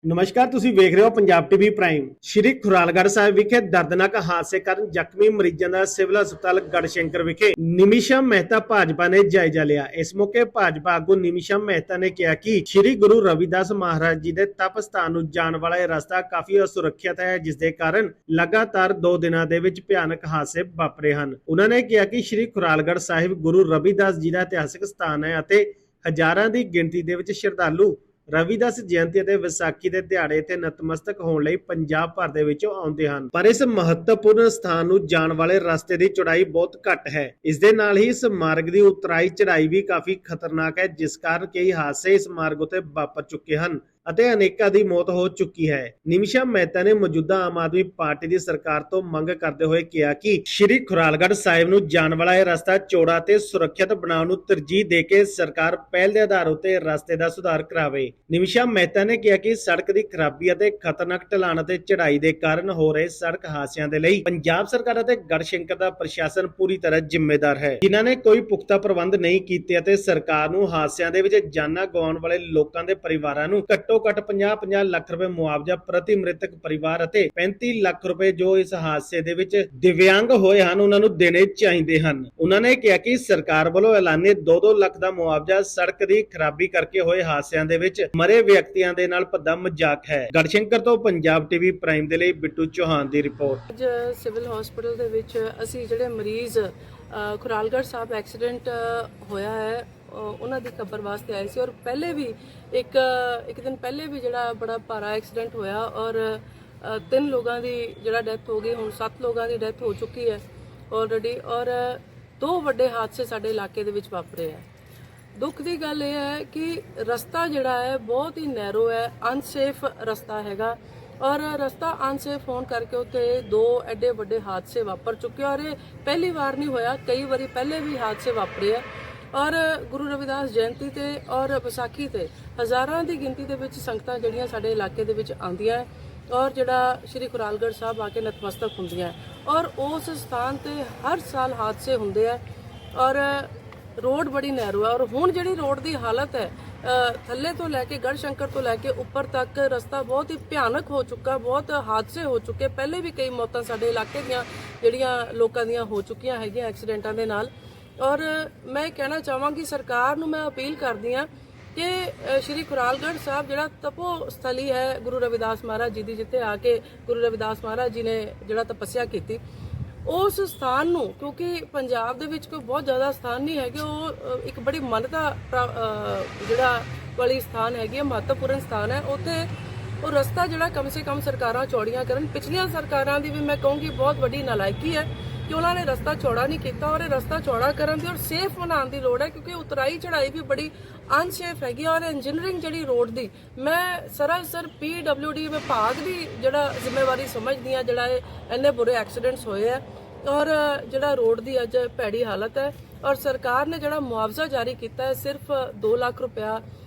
ਨਮਸਕਾਰ, ਤੁਸੀਂ ਵੇਖ ਰਹੇ ਹੋ ਪੰਜਾਬ ਟੀਵੀ ਪ੍ਰਾਈਮ। ਸ਼੍ਰੀ ਖੁਰਾਲਗੜ੍ਹ ਸਾਹਿਬ ਵਿਖੇ ਦਰਦਨਾਕ ਹਾਦਸੇ ਕਾਰਨ ਜ਼ਖਮੀ ਮਰੀਜ਼ਾਂ ਦਾ ਸਿਵਲ ਹਸਪਤਾਲ ਗੜਸ਼ੰਕਰ ਵਿਖੇ ਨਿਮਿਸ਼ਾ ਮਹਿਤਾ ਭਾਜਪਾ ਨੇ ਜਾਇਜ਼ਾ ਲਿਆ। ਇਸ ਮੌਕੇ ਭਾਜਪਾ ਆਗੂ ਨਿਮਿਸ਼ਾ ਮਹਿਤਾ ਨੇ ਕਿਹਾ ਕਿ ਸ਼੍ਰੀ ਗੁਰੂ ਰਵਿਦਾਸ ਮਹਾਰਾਜ ਜੀ ਦੇ ਤਪ ਸਥਾਨ ਨੂੰ ਜਾਣ ਵਾਲਾ ਇਹ ਰਸਤਾ ਕਾਫੀ ਅਸੁਰੱਖਿਅਤ ਹੈ, ਜਿਸ ਦੇ ਕਾਰਨ ਲਗਾਤਾਰ 2 ਦਿਨਾਂ ਦੇ ਵਿੱਚ ਭਿਆਨਕ ਹਾਦਸੇ ਵਾਪਰੇ ਹਨ। ਉਹਨਾਂ ਨੇ ਕਿਹਾ ਕਿ ਸ਼੍ਰੀ ਖੁਰਾਲਗੜ੍ਹ ਸਾਹਿਬ ਗੁਰੂ ਰਵਿਦਾਸ ਜੀ ਦਾ ਇਤਿਹਾਸਕ ਸਥਾਨ ਹੈ ਅਤੇ ਹਜ਼ਾਰਾਂ ਦੀ ਗਿਣਤੀ ਦੇ ਵਿੱਚ ਸ਼ਰਧਾਲੂ ਰਵਿਦਾਸ ਜਯੰਤੀ ਅਤੇ ਵਿਸਾਖੀ ਦੇ ਦਿਹਾੜੇ ਤੇ ਨਤਮਸਤਕ ਹੋਣ ਲਈ ਪੰਜਾਬ ਭਰ ਦੇ ਵਿੱਚੋਂ ਆਉਂਦੇ ਹਨ। ਪਰ ਇਸ ਮਹੱਤਵਪੂਰਨ ਸਥਾਨ ਨੂੰ ਜਾਣ ਵਾਲੇ ਰਸਤੇ ਦੀ ਚੌੜਾਈ ਬਹੁਤ ਘੱਟ ਹੈ। ਇਸ ਦੇ ਨਾਲ ਹੀ ਇਸ ਮਾਰਗ ਦੀ ਉਤਰਾਈ ਚੜਾਈ ਵੀ ਕਾਫੀ ਖਤਰਨਾਕ ਹੈ, ਜਿਸ ਕਾਰਨ ਕਈ ਹਾਦਸੇ ਇਸ ਮਾਰਗ ਉਤੇ ਵਾਪਰ ਚੁੱਕੇ ਹਨ ਅਤੇ ਅਨੇਕਾਂ ਦੀ ਮੌਤ ਹੋ ਚੁੱਕੀ ਹੈ। ਨਿਮਿਸ਼ਾ ਮਹਿਤਾ ਨੇ ਮੌਜੂਦਾ ਆਮ ਆਦਮੀ ਪਾਰਟੀ ਦੀ ਸਰਕਾਰ ਤੋਂ ਮੰਗ ਕਰਦੇ ਹੋਏ ਕਿਹਾ ਕਿ ਸ਼੍ਰੀ ਖੁਰਾਲਗੜ੍ਹ ਸਾਹਿਬ ਨੂੰ ਜਾਣ ਵਾਲਾ ਇਹ ਰਸਤਾ ਚੌੜਾ ਤੇ ਸੁਰੱਖਿਅਤ ਬਣਾਉਣ ਨੂੰ ਤਰਜੀਹ ਦੇ ਕੇ ਸਰਕਾਰ ਪਹਿਲ ਦੇ ਆਧਾਰ ਉਤੇ ਰਸਤੇ ਦਾ ਸੁਧਾਰ ਕਰਾਵੇ। ਨਿਮਿਸ਼ਾ ਮਹਿਤਾ ਨੇ ਕਿਹਾ ਕਿ ਸੜਕ ਦੀ ਖਰਾਬੀ ਅਤੇ ਖਤਰਨਾਕ ਢਲਾਣ ਅਤੇ ਚੜਾਈ ਦੇ ਕਾਰਨ ਹੋ ਰਹੇ ਸੜਕ ਹਾਦਸਿਆਂ ਦੇ ਲਈ ਪੰਜਾਬ ਸਰਕਾਰ ਅਤੇ ਗੜਸ਼ੰਕਰ ਦਾ ਪ੍ਰਸ਼ਾਸਨ ਪੂਰੀ ਤਰ੍ਹਾਂ ਜ਼ਿੰਮੇਵਾਰ ਹੈ, ਜਿਨ੍ਹਾਂ ਨੇ ਕੋਈ ਪੁਖਤਾ ਪ੍ਰਬੰਧ ਨਹੀਂ ਕੀਤੇ ਅਤੇ ਸਰਕਾਰ ਨੂੰ ਹਾਦਸਿਆਂ ਦੇ ਵਿੱਚ ਜਾਨਾਂ ਗਵਾਉਣ ਵਾਲੇ ਲੋਕਾਂ ਦੇ ਪਰਿਵਾਰਾਂ ਨੂੰ ਘੱਟੋ ਘੱਟ 50-50 ਲੱਖ ਰੁਪਏ ਮੁਆਵਜ਼ਾ ਪ੍ਰਤੀ ਮ੍ਰਿਤਕ ਪਰਿਵਾਰ ਅਤੇ 35 ਲੱਖ ਰੁਪਏ ਜੋ ਇਸ ਹਾਦਸੇ ਦੇ ਵਿੱਚ ਦਿਵਿਆਂਗ ਹੋਏ ਹਨ ਉਹਨਾਂ ਨੂੰ ਦੇਣੇ ਚਾਹੀਦੇ ਹਨ। ਉਹਨਾਂ ਨੇ ਕਿਹਾ ਕਿ ਸਰਕਾਰ ਵੱਲੋਂ ਐਲਾਨੇ 2-2 ਲੱਖ ਦਾ ਮੁਆਵਜ਼ਾ ਸੜਕ ਦੀ ਖਰਾਬੀ ਕਰਕੇ ਹੋਏ ਹਾਦਸਿਆਂ ਦੇ ਵਿੱਚ ਮਰੇ ਵਿਅਕਤੀਆਂ ਦੇ ਨਾਲ ਭੱਦਾ ਮਜ਼ਾਕ ਹੈ। ਗੜਸ਼ੰਕਰ ਤੋਂ ਪੰਜਾਬ ਟੀਵੀ ਪ੍ਰਾਈਮ ਦੇ ਲਈ ਬਿੱਟੂ ਚੌਹਾਨ ਦੀ ਰਿਪੋਰਟ। ਅੱਜ ਸਿਵਲ ਹਸਪੀਟਲ ਦੇ ਵਿੱਚ ਅਸੀਂ ਜਿਹੜੇ ਮਰੀਜ਼ ਖੁਰਾਲਗੜ੍ਹ ਸਾਹਿਬ ਐਕਸੀਡੈਂਟ ਹੋਇਆ ਹੈ ਉਹਨਾਂ ਦੀ ਖਬਰ ਵਾਸਤੇ ਆਏ ਸੀ ਔਰ ਪਹਿਲੇ ਵੀ ਇੱਕ ਦਿਨ ਪਹਿਲੇ ਵੀ ਜਿਹੜਾ ਬੜਾ ਭਾਰਾ ਐਕਸੀਡੈਂਟ ਹੋਇਆ ਔਰ 3 ਲੋਕਾਂ ਦੀ ਜਿਹੜਾ ਡੈਥ ਹੋ ਗਈ। ਹੁਣ 7 ਲੋਕਾਂ ਦੀ ਡੈਥ ਹੋ ਚੁੱਕੀ ਹੈ ਆਲਰੇਡੀ ਔਰ 2 ਵੱਡੇ ਹਾਦਸੇ ਸਾਡੇ ਇਲਾਕੇ ਦੇ ਵਿੱਚ ਵਾਪਰੇ ਹੈ। ਦੁੱਖ ਦੀ ਗੱਲ ਇਹ ਹੈ ਕਿ ਰਸਤਾ ਜਿਹੜਾ ਹੈ ਬਹੁਤ ਹੀ ਨੈਰੋ ਹੈ, ਅਨਸੇਫ ਰਸਤਾ ਹੈਗਾ ਔਰ ਰਸਤਾ ਅਨਸੇਫ ਹੋਣ ਕਰਕੇ ਉੱਤੇ 2 ਐਡੇ ਵੱਡੇ ਹਾਦਸੇ ਵਾਪਰ ਚੁੱਕੇ ਔਰ ਇਹ ਪਹਿਲੀ ਵਾਰ ਨਹੀਂ ਹੋਇਆ, ਕਈ ਵਾਰੀ ਪਹਿਲੇ ਵੀ ਹਾਦਸੇ ਵਾਪਰੇ ਆ ਔਰ ਗੁਰੂ ਰਵਿਦਾਸ ਜਯੰਤੀ ਤੇ ਔਰ ਵਿਸਾਖੀ ਤੇ ਹਜ਼ਾਰਾਂ ਦੀ ਗਿਣਤੀ ਦੇ ਵਿੱਚ ਸੰਗਤਾਂ ਜਿਹੜੀਆਂ ਸਾਡੇ ਇਲਾਕੇ ਦੇ ਵਿੱਚ ਆਉਂਦੀਆਂ ਹੈ ਔਰ ਜਿਹੜਾ ਸ਼੍ਰੀ ਖੁਰਾਲਗੜ੍ਹ ਸਾਹਿਬ ਆ ਕੇ ਨਤਮਸਤਕ ਹੁੰਦੀਆਂ ਔਰ ਉਸ ਸਥਾਨ ਤੇ ਹਰ ਸਾਲ ਹਾਦਸੇ ਹੁੰਦੇ ਆ ਔਰ ਰੋਡ ਬੜੀ ਨੈਰੋ ਹੈ ਔਰ ਹੁਣ ਜਿਹੜੀ ਰੋਡ ਦੀ ਹਾਲਤ ਹੈ ਥੱਲੇ ਤੋਂ ਲੈ ਕੇ ਗੜਸ਼ੰਕਰ ਤੋਂ ਲੈ ਕੇ ਉੱਪਰ ਤੱਕ ਰਸਤਾ ਬਹੁਤ ਹੀ ਭਿਆਨਕ ਹੋ ਚੁੱਕਾ, ਬਹੁਤ ਹਾਦਸੇ ਹੋ ਚੁੱਕੇ। ਪਹਿਲੇ ਵੀ ਕਈ ਮੌਤਾਂ ਸਾਡੇ ਇਲਾਕੇ ਦੀਆਂ ਜਿਹੜੀਆਂ ਲੋਕਾਂ ਦੀਆਂ ਹੋ ਚੁੱਕੀਆਂ ਹੈਗੀਆਂ ਐਕਸੀਡੈਂਟਾਂ ਦੇ ਨਾਲ ਔਰ ਮੈਂ ਕਹਿਣਾ ਚਾਹਾਂਗੀ ਸਰਕਾਰ ਨੂੰ, ਮੈਂ ਅਪੀਲ ਕਰਦੀ ਹਾਂ ਕਿ ਸ਼੍ਰੀ ਖੁਰਾਲਗੜ੍ਹ ਸਾਹਿਬ ਜਿਹੜਾ ਤਪੋ ਸਥਲੀ ਹੈ ਗੁਰੂ ਰਵਿਦਾਸ ਮਹਾਰਾਜ ਜੀ ਦੀ, ਜਿੱਥੇ ਆ ਕੇ ਗੁਰੂ ਰਵਿਦਾਸ ਮਹਾਰਾਜ ਜੀ ਨੇ ਜਿਹੜਾ ਤਪੱਸਿਆ ਕੀਤੀ, ਉਸ ਸਥਾਨ ਨੂੰ, ਕਿਉਂਕਿ ਪੰਜਾਬ ਦੇ ਵਿੱਚ ਕੋਈ ਬਹੁਤ ਜ਼ਿਆਦਾ ਸਥਾਨ ਨਹੀਂ ਹੈਗੇ, ਉਹ ਇੱਕ ਬੜੀ ਮਾਨਤਾ ਜਿਹੜਾ ਵਾਲੀ ਸਥਾਨ ਹੈਗੀ ਹੈ, ਮਹੱਤਵਪੂਰਨ ਸਥਾਨ ਹੈ, ਉੱਥੇ ਉਹ ਰਸਤਾ ਜਿਹੜਾ ਕਮ ਸੇ ਕਮ ਸਰਕਾਰਾਂ ਚੌੜੀਆਂ ਕਰਨ। ਪਿਛਲੀਆਂ ਸਰਕਾਰਾਂ ਦੀ ਵੀ ਮੈਂ ਕਹੂੰਗੀ ਬਹੁਤ ਵੱਡੀ ਨਾਲਾਇਕੀ ਹੈ ਕਿ ਉਹਨਾਂ ਨੇ ਰਸਤਾ ਚੌੜਾ ਨਹੀਂ ਕੀਤਾ ਔਰ ਇਹ ਰਸਤਾ ਚੌੜਾ ਕਰਨ ਦੀ ਔਰ ਸੇਫ ਬਣਾਉਣ ਦੀ ਲੋੜ ਹੈ, ਕਿਉਂਕਿ ਉਤਰਾਈ ਚੜਾਈ ਵੀ ਬੜੀ ਅਨਸੇਫ ਹੈਗੀ ਔਰ ਇੰਜੀਨੀਅਰਿੰਗ ਜਿਹੜੀ ਰੋਡ ਦੀ ਮੈਂ ਸਰਾਸਰ PWD ਵਿਭਾਗ ਦੀ ਜਿਹੜਾ ਜ਼ਿੰਮੇਵਾਰੀ ਸਮਝਦੀ ਹਾਂ, ਜਿਹੜਾ ਇਹ ਇੰਨੇ ਬੁਰੇ ਐਕਸੀਡੈਂਟਸ ਹੋਏ ਆ ਔਰ ਜਿਹੜਾ ਰੋਡ ਦੀ ਅੱਜ ਭੈੜੀ ਹਾਲਤ ਹੈ ਔਰ ਸਰਕਾਰ ਨੇ ਜਿਹੜਾ ਮੁਆਵਜ਼ਾ ਜਾਰੀ ਕੀਤਾ ਹੈ ਸਿਰਫ 2 ਲੱਖ ਰੁਪਇਆ,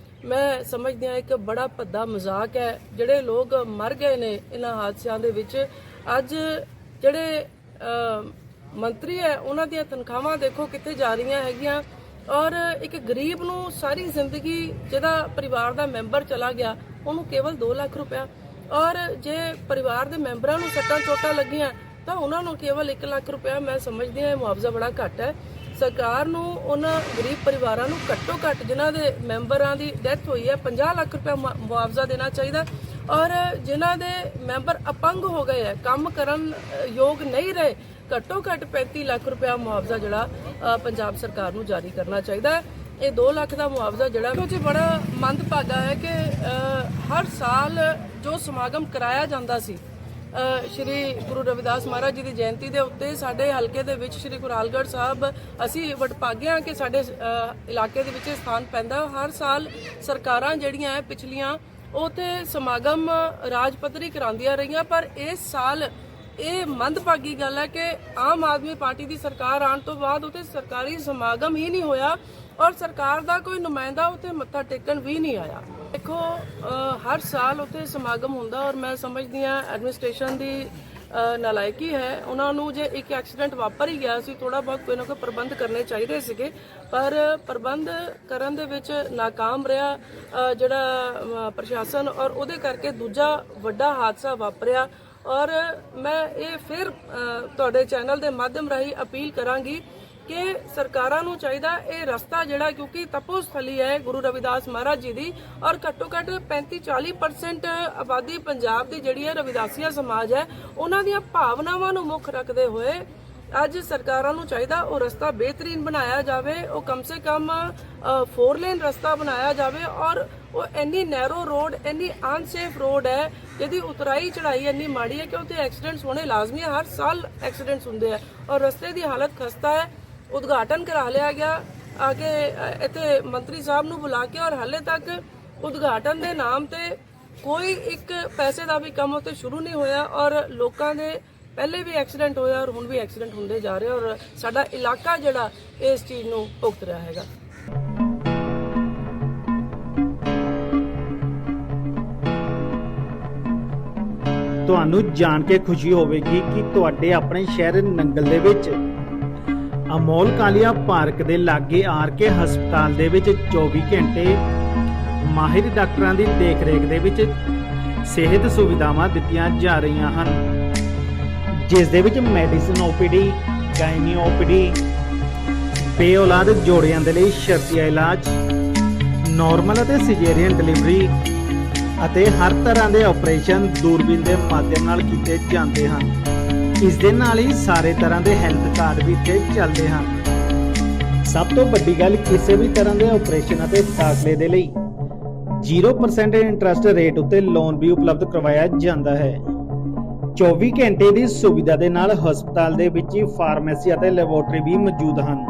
ਮੈਂ ਸਮਝਦੀ ਹਾਂ ਇੱਕ ਬੜਾ ਭੱਦਾ ਮਜ਼ਾਕ ਹੈ। ਜਿਹੜੇ ਲੋਕ ਮਰ ਗਏ ਨੇ ਇਹਨਾਂ ਹਾਦਸਿਆਂ ਦੇ ਵਿੱਚ, ਅੱਜ ਜਿਹੜੇ ਮੰਤਰੀ ਹੈ ਉਹਨਾਂ ਦੀਆਂ ਤਨਖਾਹਾਂ ਦੇਖੋ ਕਿੱਥੇ ਜਾ ਰਹੀਆਂ ਹੈਗੀਆਂ ਔਰ ਇੱਕ ਗਰੀਬ ਨੂੰ ਸਾਰੀ ਜ਼ਿੰਦਗੀ ਜਿਹਦਾ ਪਰਿਵਾਰ ਦਾ ਮੈਂਬਰ ਚਲਾ ਗਿਆ ਉਹਨੂੰ ਕੇਵਲ 2 ਲੱਖ ਰੁਪਇਆ ਔਰ ਜੇ ਪਰਿਵਾਰ ਦੇ ਮੈਂਬਰਾਂ ਨੂੰ ਸੱਟਾਂ ਚੋਟਾਂ ਲੱਗੀਆਂ ਤਾਂ ਉਹਨਾਂ ਨੂੰ ਕੇਵਲ 1 ਲੱਖ ਰੁਪਇਆ। ਮੈਂ ਸਮਝਦੀ ਹਾਂ ਇਹ ਮੁਆਵਜ਼ਾ ਬੜਾ ਘੱਟ ਹੈ। ਸਰਕਾਰ ਨੂੰ ਉਹਨਾਂ ਗਰੀਬ ਪਰਿਵਾਰਾਂ ਨੂੰ ਘੱਟੋ ਘੱਟ ਜਿਨ੍ਹਾਂ ਦੇ ਮੈਂਬਰਾਂ ਦੀ ਡੈਥ ਹੋਈ ਹੈ 50 ਲੱਖ ਰੁਪਇਆ ਮੁਆਵਜ਼ਾ ਦੇਣਾ ਚਾਹੀਦਾ ਔਰ ਜਿਨ੍ਹਾਂ ਦੇ ਮੈਂਬਰ ਅਪੰਗ ਹੋ ਗਏ ਹੈ, ਕੰਮ ਕਰਨ ਯੋਗ ਨਹੀਂ ਰਹੇ, ਘੱਟੋ ਘੱਟ 35 ਲੱਖ ਰੁਪਇਆ ਮੁਆਵਜ਼ਾ ਜਿਹੜਾ ਪੰਜਾਬ ਸਰਕਾਰ ਨੂੰ ਜਾਰੀ ਕਰਨਾ ਚਾਹੀਦਾ ਹੈ। ਇਹ 2 ਲੱਖ ਦਾ ਮੁਆਵਜ਼ਾ ਜਿਹੜਾ ਕੁਝ ਬੜਾ ਮੰਦਭਾਗਾ ਹੈ ਕਿ ਹਰ ਸਾਲ ਜੋ ਸਮਾਗਮ ਕਰਾਇਆ ਜਾਂਦਾ ਸੀ ਸ਼੍ਰੀ ਗੁਰੂ ਰਵਿਦਾਸ ਮਹਾਰਾਜ ਜੀ ਦੀ ਜਯੰਤੀ ਦੇ ਉੱਤੇ ਸਾਡੇ ਹਲਕੇ ਦੇ ਵਿੱਚ ਸ਼੍ਰੀ ਖੁਰਾਲਗੜ੍ਹ ਸਾਹਿਬ ਅਸੀਂ ਵਡਭਾਗੇ ਹਾਂ ਕਿ ਸਾਡੇ ਇਲਾਕੇ ਦੇ ਵਿੱਚ ਸਥਾਨ ਪੈਂਦਾ। ਹਰ ਸਾਲ ਸਰਕਾਰਾਂ ਜਿਹੜੀਆਂ ਹੈ ਪਿਛਲੀਆਂ ਉੱਥੇ ਸਮਾਗਮ ਰਾਜ ਪੱਧਰੀ ਕਰਾਉਂਦੀਆਂ ਰਹੀਆਂ, ਪਰ ਇਸ ਸਾਲ ਇਹ ਮੰਦਭਾਗੀ ਗੱਲ ਹੈ ਕਿ ਆਮ ਆਦਮੀ ਪਾਰਟੀ ਦੀ ਸਰਕਾਰ ਆਉਣ ਤੋਂ ਬਾਅਦ ਉੱਥੇ ਸਰਕਾਰੀ ਸਮਾਗਮ ਹੀ ਨਹੀਂ ਹੋਇਆ ਔਰ ਸਰਕਾਰ ਦਾ ਕੋਈ ਨੁਮਾਇੰਦਾ ਉੱਥੇ ਮੱਥਾ ਟੇਕਣ ਵੀ ਨਹੀਂ ਆਇਆ। ਦੇਖੋ ਹਰ ਸਾਲ ਉੱਥੇ ਸਮਾਗਮ ਹੁੰਦਾ ਔਰ ਮੈਂ ਸਮਝਦੀ ਹਾਂ ਐਡਮਿਨਿਸਟ੍ਰੇਸ਼ਨ ਦੀ ਨਾਲਾਇਕੀ ਹੈ। ਉਹਨਾਂ ਨੂੰ ਜੇ ਇੱਕ ਐਕਸੀਡੈਂਟ ਵਾਪਰ ਹੀ ਗਿਆ ਸੀ, ਥੋੜਾ ਬਹੁਤ ਕੋਈ ਨਾ ਕੋਈ ਪ੍ਰਬੰਧ ਕਰਨੇ ਚਾਹੀਦੇ ਸੀਗੇ, ਪਰ ਪ੍ਰਬੰਧ ਕਰਨ ਦੇ ਵਿੱਚ ਨਾਕਾਮ ਰਿਹਾ ਜਿਹੜਾ ਪ੍ਰਸ਼ਾਸਨ, ਔਰ ਉਹਦੇ ਕਰਕੇ ਦੂਜਾ ਵੱਡਾ ਹਾਦਸਾ ਵਾਪਰਿਆ। ਔਰ ਮੈਂ ਇਹ ਫਿਰ ਤੁਹਾਡੇ ਚੈਨਲ ਦੇ ਮਾਧਿਅਮ ਰਾਹੀਂ ਅਪੀਲ ਕਰਾਂਗੀ ਕਿ ਸਰਕਾਰਾਂ ਨੂੰ ਚਾਹੀਦਾ ਇਹ ਰਸਤਾ ਜਿਹੜਾ, ਕਿਉਂਕਿ ਤਪੋਸਥਲੀ ਹੈ ਗੁਰੂ ਰਵਿਦਾਸ ਮਹਾਰਾਜ ਜੀ ਦੀ, ਔਰ ਘੱਟੋ ਘੱਟ 35-40% ਆਬਾਦੀ ਪੰਜਾਬ ਦੀ ਜਿਹੜੀ ਹੈ ਰਵਿਦਾਸੀਆ ਸਮਾਜ ਹੈ, ਉਹਨਾਂ ਦੀਆਂ ਭਾਵਨਾਵਾਂ ਨੂੰ ਮੁੱਖ ਰੱਖਦੇ ਹੋਏ ਅੱਜ ਸਰਕਾਰਾਂ ਨੂੰ ਚਾਹੀਦਾ ਉਹ ਰਸਤਾ ਬਿਹਤਰੀਨ ਬਣਾਇਆ ਜਾਵੇ। ਉਹ ਕਮ ਸੇ ਕਮ 4 ਲੇਨ ਰਸਤਾ ਬਣਾਇਆ ਜਾਵੇ, ਔਰ ਉਹ ਇੰਨੀ ਨੈਰੋ ਰੋਡ, ਇੰਨੀ ਅਨਸੇਫ ਰੋਡ ਹੈ ਜਿਹਦੀ ਉਤਰਾਈ ਚੜਾਈ ਇੰਨੀ ਮਾੜੀ ਹੈ ਕਿ ਉੱਥੇ ਐਕਸੀਡੈਂਟਸ ਹੋਣੇ ਲਾਜ਼ਮੀ ਹੈ। ਹਰ ਸਾਲ ਐਕਸੀਡੈਂਟਸ ਹੁੰਦੇ ਆ, ਔਰ ਰਸਤੇ ਦੀ ਹਾਲਤ ਖਸਤਾ ਹੈ। ਉਦਘਾਟਨ ਕਰਾ ਲਿਆ ਗਿਆ ਆਗੇ ਇੱਥੇ ਮੰਤਰੀ ਸਾਹਿਬ ਨੂੰ ਬੁਲਾ ਕੇ, ਔਰ ਹਾਲੇ ਤੱਕ ਉਦਘਾਟਨ ਦੇ ਨਾਮ ਤੇ ਕੋਈ ਇੱਕ ਪੈਸੇ ਦਾ ਵੀ ਕੰਮ ਉੱਤੇ ਸ਼ੁਰੂ ਨਹੀਂ ਹੋਇਆ, ਔਰ ਲੋਕਾਂ ਦੇ ਪਹਿਲੇ ਵੀ ਐਕਸੀਡੈਂਟ ਹੋਇਆ ਔਰ ਹੁਣ ਵੀ ਐਕਸੀਡੈਂਟ ਹੁੰਦੇ ਜਾ ਰਹੇ, ਔਰ ਸਾਡਾ ਇਲਾਕਾ ਜਿਹੜਾ ਇਸ ਚੀਜ਼ ਨੂੰ ਭੁਗਤ ਰਿਹਾ ਹੈਗਾ। ਤੁਹਾਨੂੰ ਜਾਣ ਕੇ ਖੁਸ਼ੀ ਹੋਵੇਗੀ ਕਿ ਤੁਹਾਡੇ ਆਪਣੇ ਸ਼ਹਿਰ ਨੰਗਲ ਦੇ ਵਿੱਚ ਅਮੋਲ ਕਾਲੀਆ ਪਾਰਕ ਦੇ ਲਾਗੇ ਆਰਕੇ ਹਸਪਤਾਲ ਦੇ ਵਿੱਚ 24 ਘੰਟੇ ਮਾਹਿਰ ਡਾਕਟਰਾਂ ਦੀ ਦੇਖਰੇਖ ਦੇ ਵਿੱਚ ਸਿਹਤ ਸੁਵਿਧਾਵਾਂ ਦਿੱਤੀਆਂ ਜਾ ਰਹੀਆਂ ਹਨ, ਜਿਸ ਦੇ ਵਿੱਚ ਮੈਡੀਸਨ OPD, ਗਾਇਨੀ OPD, ਬੇਔਲਾਦ ਜੋੜਿਆਂ ਦੇ ਲਈ ਸ਼ਰਤੀਆ ਇਲਾਜ, ਨਾਰਮਲ ਅਤੇ ਸਿਜੇਰੀਅਨ ਡਿਲੀਵਰੀ ਅਤੇ ਹਰ ਤਰ੍ਹਾਂ ਦੇ ਆਪਰੇਸ਼ਨ ਦੂਰਬੀਨ ਦੇ ਮਾਧਿਅਮ ਨਾਲ ਕੀਤੇ ਜਾਂਦੇ ਹਨ। ਇਸ ਦੇ ਨਾਲ ਹੀ ਸਾਰੇ ਤਰ੍ਹਾਂ ਦੇ ਹੈਲਥ ਕਾਰਡ ਵੀ ਇੱਥੇ ਚੱਲਦੇ ਹਨ। ਸਭ ਤੋਂ ਵੱਡੀ ਗੱਲ, ਕਿਸੇ ਵੀ ਤਰ੍ਹਾਂ ਦੇ ਆਪਰੇਸ਼ਨ ਅਤੇ ਦਾਖਲੇ ਦੇ ਲਈ 0% ਇੰਟਰਸਟ ਰੇਟ ਉੱਤੇ ਲੋਨ ਵੀ ਉਪਲਬਧ ਕਰਵਾਇਆ ਜਾਂਦਾ ਹੈ। 24 ਘੰਟੇ ਦੀ ਸੁਵਿਧਾ ਦੇ ਨਾਲ ਹਸਪਤਾਲ ਦੇ ਵਿੱਚ ਹੀ ਫਾਰਮੇਸੀ ਅਤੇ ਲੈਬੋਰੇਟਰੀ ਵੀ ਮੌਜੂਦ ਹਨ।